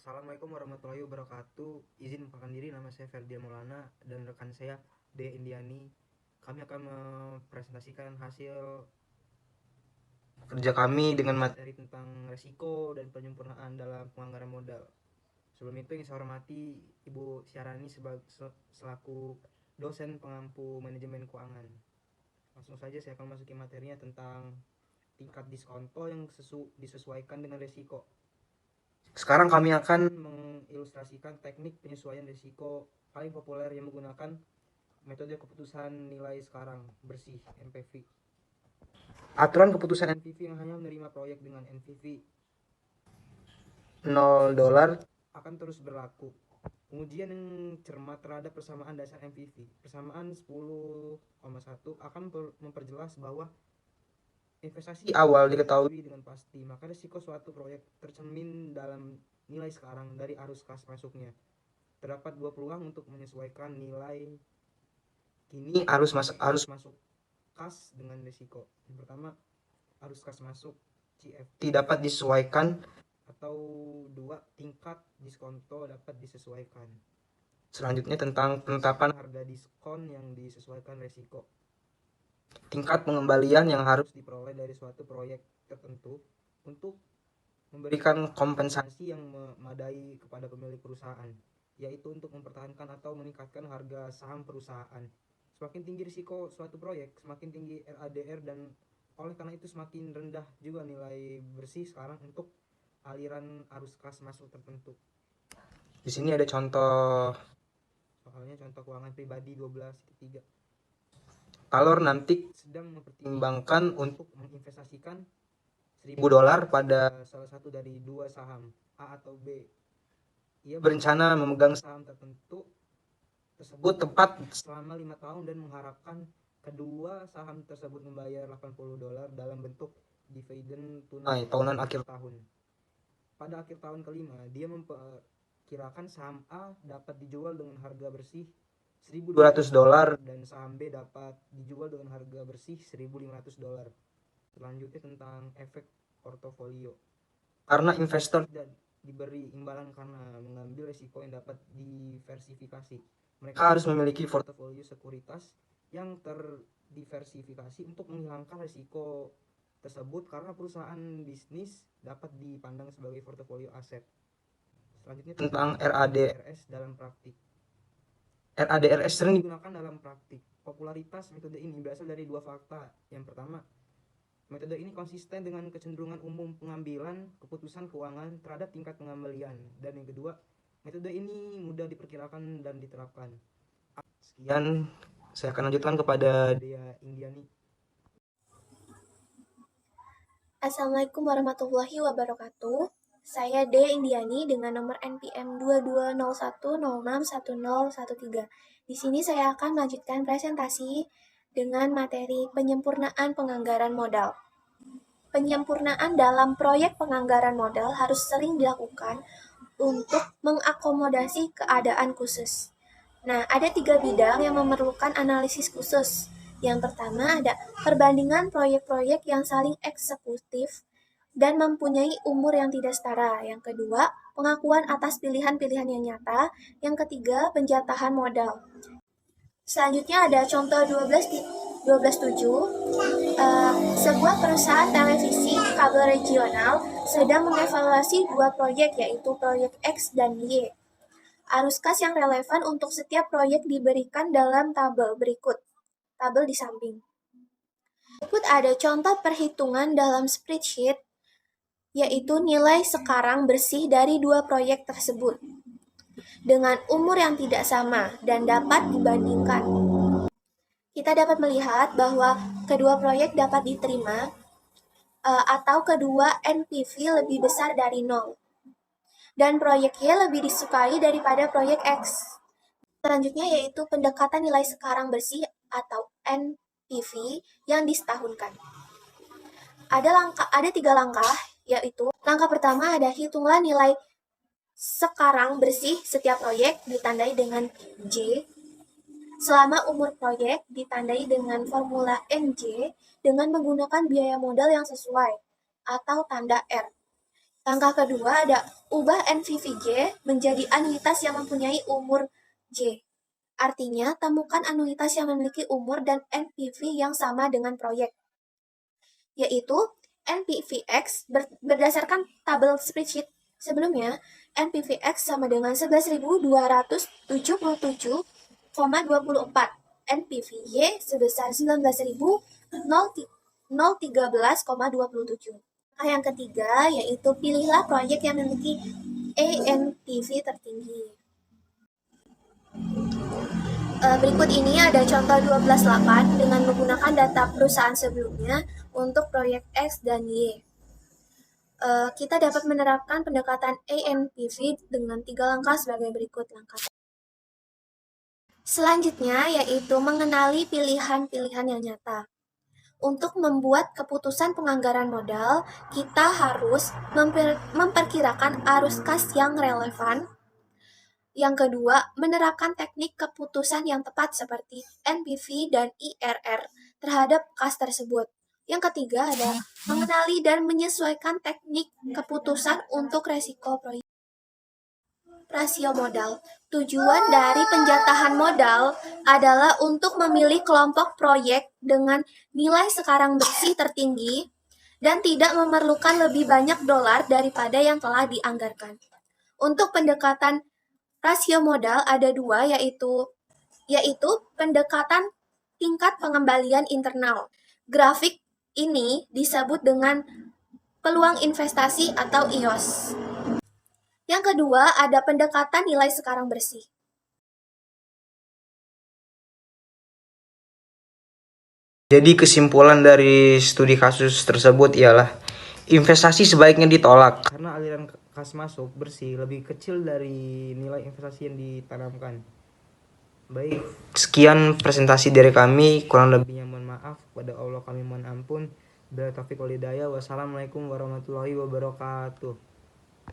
Assalamualaikum warahmatullahi wabarakatuh. Izin memperkenalkan diri, nama saya Ferdian Maulana dan rekan saya D. Indiani. Kami akan mempresentasikan hasil kerja kami dengan materi tentang resiko dan penyempurnaan dalam penganggaran modal. Sebelum itu yang saya hormati Ibu Syarani selaku dosen pengampu manajemen keuangan. Langsung saja saya akan masuki materinya tentang tingkat diskonto yang disesuaikan dengan resiko. Sekarang kami akan mengilustrasikan teknik penyesuaian risiko paling populer yang menggunakan metode keputusan nilai sekarang bersih (NPV). Aturan keputusan NPV yang hanya menerima proyek dengan NPV $0 akan terus berlaku. Pengujian yang cermat terhadap persamaan dasar NPV, persamaan 10,1 akan memperjelas bahwa investasi awal diketahui dengan pasti, maka risiko suatu proyek tercermin dalam nilai sekarang dari arus kas masuknya. Terdapat dua peluang untuk menyesuaikan nilai kini arus masuk kas dengan risiko. Yang pertama, arus kas masuk CFT dapat disesuaikan, atau dua, tingkat diskonto dapat disesuaikan. Selanjutnya tentang penetapan harga diskon yang disesuaikan risiko. Tingkat pengembalian yang harus diperoleh dari suatu proyek tertentu untuk memberikan kompensasi yang memadai kepada pemilik perusahaan, yaitu untuk mempertahankan atau meningkatkan harga saham perusahaan. Semakin tinggi risiko suatu proyek, semakin tinggi RADR, dan oleh karena itu semakin rendah juga nilai bersih sekarang untuk aliran arus kas masuk tertentu. Di sini ada contoh keuangan pribadi 12.3. Talor nanti sedang mempertimbangkan untuk menginvestasikan $1.000 pada salah satu dari dua saham, A atau B. Ia berencana memegang saham tertentu tersebut tepat selama 5 tahun dan mengharapkan kedua saham tersebut membayar $80 dalam bentuk dividen tunai tahunan akhir tahun. Pada akhir tahun kelima, dia memperkirakan saham A dapat dijual dengan harga bersih $1.200 dan saham B dapat dijual dengan harga bersih $1.500. Selanjutnya tentang efek portofolio. Karena investor tidak diberi imbalan karena mengambil risiko yang dapat diversifikasi, mereka harus memiliki portofolio sekuritas yang terdiversifikasi untuk menghilangkan risiko tersebut karena perusahaan bisnis dapat dipandang sebagai portofolio aset. Selanjutnya tentang RADRS dalam praktik. RADRS sering digunakan dalam praktik. Popularitas metode ini berasal dari dua fakta. Yang pertama, metode ini konsisten dengan kecenderungan umum pengambilan keputusan keuangan terhadap tingkat pengembalian. Dan yang kedua, metode ini mudah diperkirakan dan diterapkan. Sekian, saya akan lanjutkan kepada Dea Indiani. Assalamualaikum warahmatullahi wabarakatuh. Saya D. Indiani dengan nomor NPM 2201061013. Di sini saya akan melanjutkan presentasi dengan materi penyempurnaan penganggaran modal. Penyempurnaan dalam proyek penganggaran modal harus sering dilakukan untuk mengakomodasi keadaan khusus. Nah, ada 3 bidang yang memerlukan analisis khusus. Yang pertama ada perbandingan proyek-proyek yang saling eksekutif dan mempunyai umur yang tidak setara. Yang kedua, pengakuan atas pilihan-pilihan yang nyata. Yang ketiga, penjatahan modal. Selanjutnya ada contoh 12.7. Sebuah perusahaan televisi kabel regional sedang mengevaluasi 2 proyek, yaitu proyek X dan Y. Arus kas yang relevan untuk setiap proyek diberikan dalam tabel berikut. Tabel di samping. Berikut ada contoh perhitungan dalam spreadsheet, yaitu nilai sekarang bersih dari 2 proyek tersebut dengan umur yang tidak sama dan dapat dibandingkan. Kita dapat melihat bahwa kedua proyek dapat diterima atau kedua NPV lebih besar dari 0. Dan proyek Y lebih disukai daripada proyek X. Selanjutnya yaitu pendekatan nilai sekarang bersih atau NPV yang disetahunkan. Ada 3 langkah, yaitu langkah pertama ada hitunglah nilai sekarang bersih setiap proyek ditandai dengan J. Selama umur proyek ditandai dengan formula NJ dengan menggunakan biaya modal yang sesuai atau tanda R. Langkah kedua ada ubah NVVJ menjadi anuitas yang mempunyai umur J. Artinya, temukan anuitas yang memiliki umur dan NPV yang sama dengan proyek, yaitu NPVX berdasarkan tabel spreadsheet sebelumnya. NPVX sama dengan 11.277,24. NPVY sebesar 19.013,27. Yang ketiga yaitu pilihlah proyek yang memiliki ANPV tertinggi. Berikut ini ada contoh 12.8 dengan menggunakan data perusahaan sebelumnya untuk proyek X dan Y. Kita dapat menerapkan pendekatan ANPV dengan 3 langkah sebagai berikut. Langkah selanjutnya yaitu mengenali pilihan-pilihan yang nyata. Untuk membuat keputusan penganggaran modal, kita harus memperkirakan arus kas yang relevan. Yang kedua, menerapkan teknik keputusan yang tepat seperti NPV dan IRR terhadap kas tersebut. Yang ketiga ada mengenali dan menyesuaikan teknik keputusan untuk resiko proyek. Rasio modal. Tujuan dari penjatahan modal adalah untuk memilih kelompok proyek dengan nilai sekarang bersih tertinggi dan tidak memerlukan lebih banyak dolar daripada yang telah dianggarkan. Untuk pendekatan rasio modal ada 2, yaitu pendekatan tingkat pengembalian internal. Grafik ini disebut dengan peluang investasi atau IOS. Yang kedua ada pendekatan nilai sekarang bersih. Jadi kesimpulan dari studi kasus tersebut ialah investasi sebaiknya ditolak karena aliran kas masuk bersih lebih kecil dari nilai investasi yang ditanamkan. Baik, sekian presentasi dari kami, kurang lebihnya mohon maaf, kepada Allah kami mohon ampun. Bila taufik wal hidayah, wassalamualaikum warahmatullahi wabarakatuh.